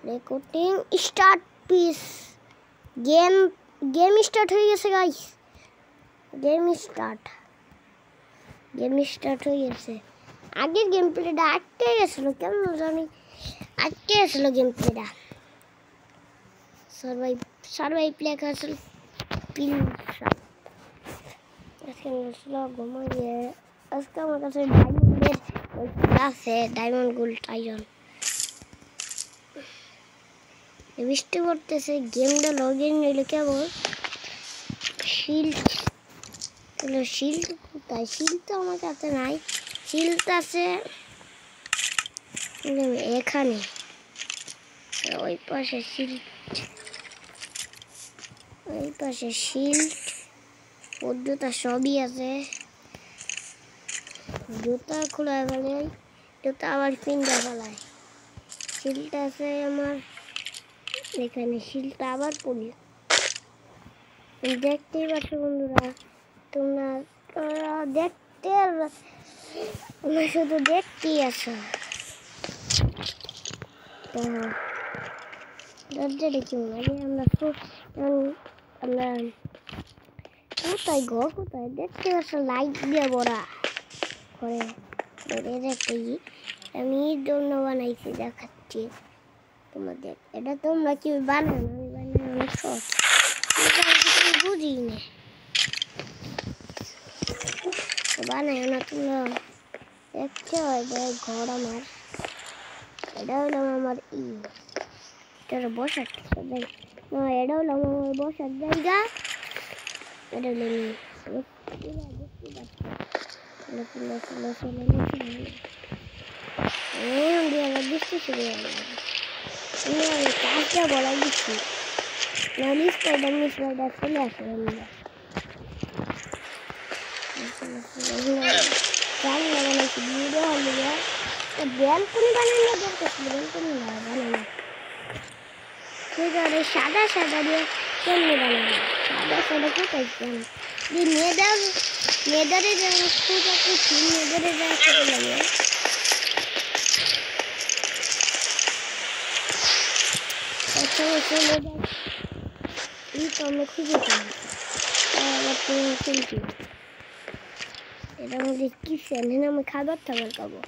Recording start piece game start হয়ে গেছে guys game start হয়ে গেছে আগের গেম প্লেটা আটকে গেছিল কেন জানি আটকে গেছিল গেম প্লেটা সার্ভাইভ প্লে করছিল পিল আজকে আসলে ঘুমাইয়ে আজকে আমার কাছে ডায়মন্ডের আছে ডায়মন্ড গোল্ড টাইজন বৃষ্টি পড়তেছে গেমটা লগ ইন হইলে কেবল শিল্ড কোথায় শিল্ড তো আমার কাছে নাই শিল্ড আছে এখানে ওই পাশে শিল্ড জুতা সবই আছে জুতা খোলা ফেলে জুতা আবার পিন্ডা ফেলায় শিল্ড আছে আমার এখানে শিলটা আবার পড়ি দেখতেই পাচ্ছ বন্ধুরা তোমরা শুধু দেখতেই আছো দরজা দেখি আমরা কোথায় দেখতে পাচ্ছ লাইট দিয়ে ভরা করে আমি জন্য বানাইছি দেখাচ্ছি তোমাদের এটা তোমরা কি বানাও না আমি বানাই অনেক সহজ বুঝি না বানাই না তোমরা দেখছো ঘর আমার এটা হলো আমার এটা বসার এটা হলো আমার বসার জায়গা এটা হলো বৃষ্টি শুরু হয়ে গেল কাজটা বলা দিচ্ছি নাহলে স্পাইডার চলে আসে ব্যালকনি বানানো দরকার ছিল ব্যালকনি বানানো সাদা দিয়ে কেমনি বানানো সাদা কোথায় মেয়েদারে যাওয়া খুব খুশি মেয়েদারে যাওয়া খুব লাগে আমরা খুঁজে পেয়েছি এটা আমাদের কিচেন আমি খাবার খাবো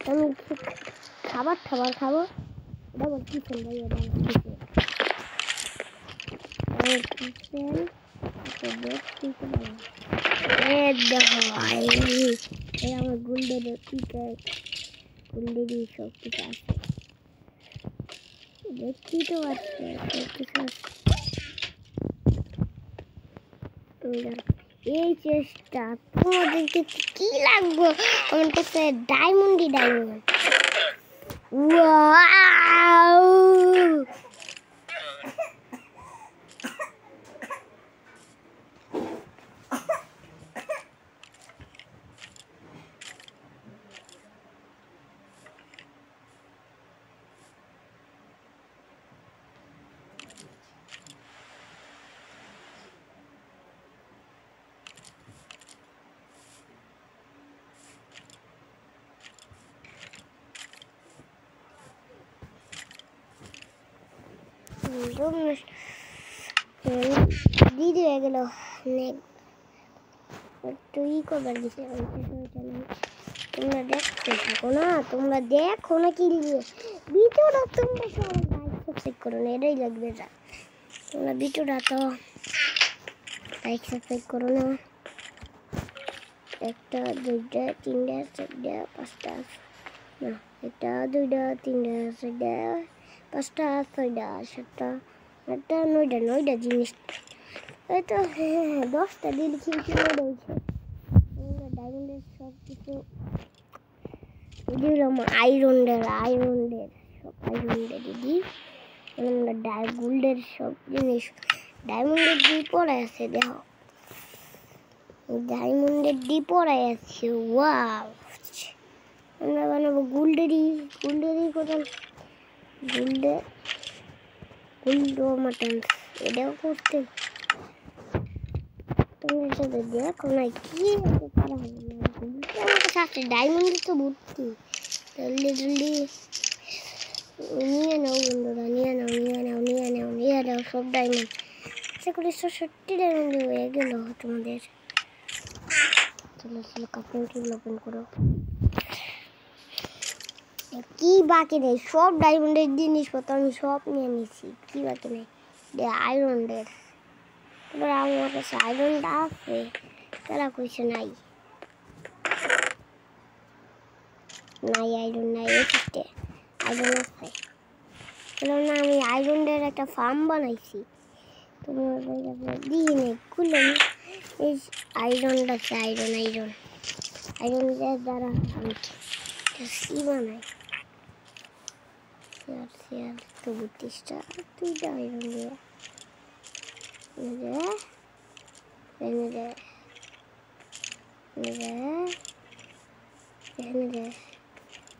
আমি খাবার খাবো এটা আমার কিচেন ভাই এটা আমার কিচেন দেখো ভাই আমার গোল্ডের সব কিছু আছে দেখছি তো আছে এই চেষ্টা তোমাদেরকে কি লাগবে আমার কাছে ডায়মন্ড ওয়াও দিদি হয়ে গেল একটু করবার দিছে তোমরা দেখতে থাকো না তোমরা দেখো না কি ভিডিওটা তোমরা সবাই লাইক সাবস্ক্রাইব করো না এটাই লাগবে যা তোমরা ভিডিওটা তো লাইক সাবস্ক্রাইব করো না একটা দুইটা তিনটা চারটা পাঁচটা না একটা দুইটা তিনটা চারটা পাঁচটা ছয়টা সাতটা আটটা নয়টা জিনিস এই তো 10টা দিন খেলতে রয়েছে ডায়মন্ডের সব কিছু দিলাম আয়রনের সব আয়রনের দিদি আমরা গোল্ডের সব জিনিস ডায়মন্ডের দিয়ে পড়ে আছে দেখো ডায়মন্ডের দিয়ে পড়ে আছে ওয়াও আমরা বানাবো গোল্ডেরই কোথাও গোল্ড মাটন এটাও করতে তোমার সাথে দেখো না কি করা হবে না আমার সাথে ডায়মন্ড তো ভর্তি জলদি নিয়ে নাও বন্ধুরা নিয়ে সব ডায়মন্ড। আশা করি 170 ডায়মন্ড হয়ে গেল তোমাদের। চলো চলো কাপড় ওপেন করো। কি বাকি নেই, সব ডায়মন্ডের জিনিসপত্র আমি সব নিয়ে নিছি। কি বাকি নেই আয়রনের। এবার আমার কাছে আয়রনটা আছে, তারা কইছে নাই নাই আয়রন নাই। এসে আয়রন আছে, কেননা আমি আয়রনের একটা ফার্ম বানাইছি। তোমার দিয়ে নেই খুলে এই আয়রনটা আছে। আয়রন আয়রন আয়রন দ্বারা আমি সি বানাই। চেয়ার তো 32টা 2টা আয়রন দিয়ে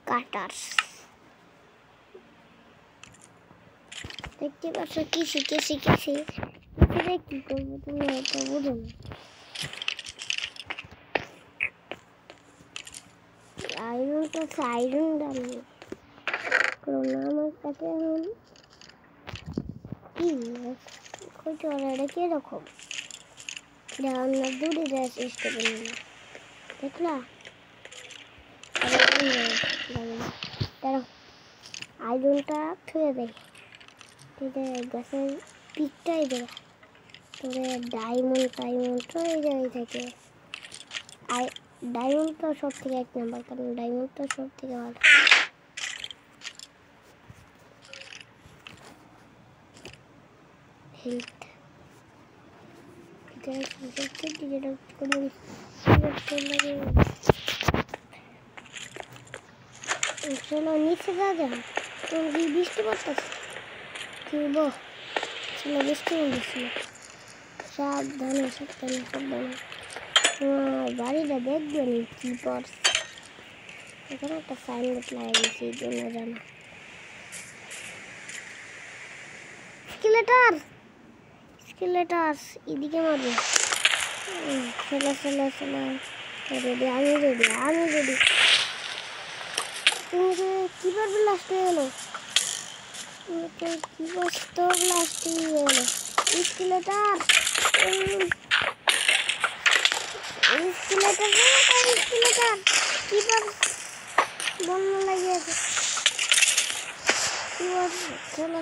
কাটার। দেখতে পাচ্ছ কি শিখেছি কি করবো তুমি হয়তো বুঝো না। আয়রনটা আছে, আয়রন দামি করোনা আমার কাছে এখন কি কইতে পারে। এটা কিরকম আমরা দূরে যাওয়ার চেষ্টা করি না, দেখলা? আয়রনটা থুয়ে দেয় গাছের পিকটাই দেয়, তবে ডায়মন্ড তো এই জায়গায় থাকে। ডায়মন্ড তো সব থেকে 1 নাম্বার, কারণ ডায়মন্ড তো সব থেকে ভালো। হেলথ চলো নিচে যা যাবে। তুমি বৃষ্টি পড়তেছে কি বল? চলো বৃষ্টি পড়তেছিল, সাবধানে তোমার বাড়িটা দেখবেন কি পড়ছে। এখানে একটা সাইনবোর্ড লাগিয়ে দিয়েছি, এই জন্য জানো। স্কেলেটার এদিকে মারবে। চলো রেডি, আমি রেডি। তুমি কি পারবে? লাস্ট হয়ে গেলো কি বস্তু, লাস্ট হয়ে গেলো। স্কেলেটার কি পার বন্যা লাগিয়েছে। কি বল? চলো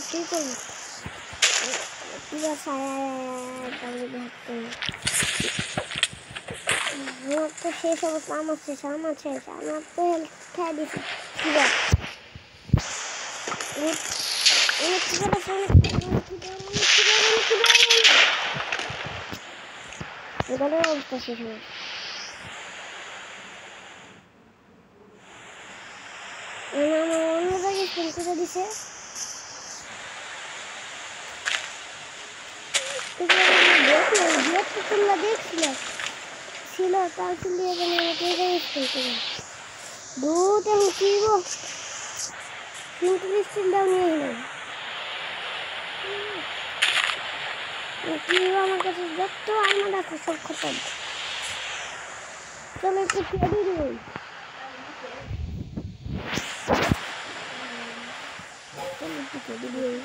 কি করবো? আমার তো শেষ অবস্থা, আমার শেষ আমার তো হেল্প খেয়ে দিচ্ছে। কি বল? অবস্থা শেষ হবে। অন্য জায়গায় ফোন করে দিছে। তোমরা দেখছিলে ছিল তার দিয়ে দুধ এখন কিনব। কিন্তু স্টিলটাও নিয়ে এলাম কিনবো। আমার কাছে যত আমার আছে সব খতম। চলো একটু খেয়ে দিই। চলো একটু খেয়ে দিই।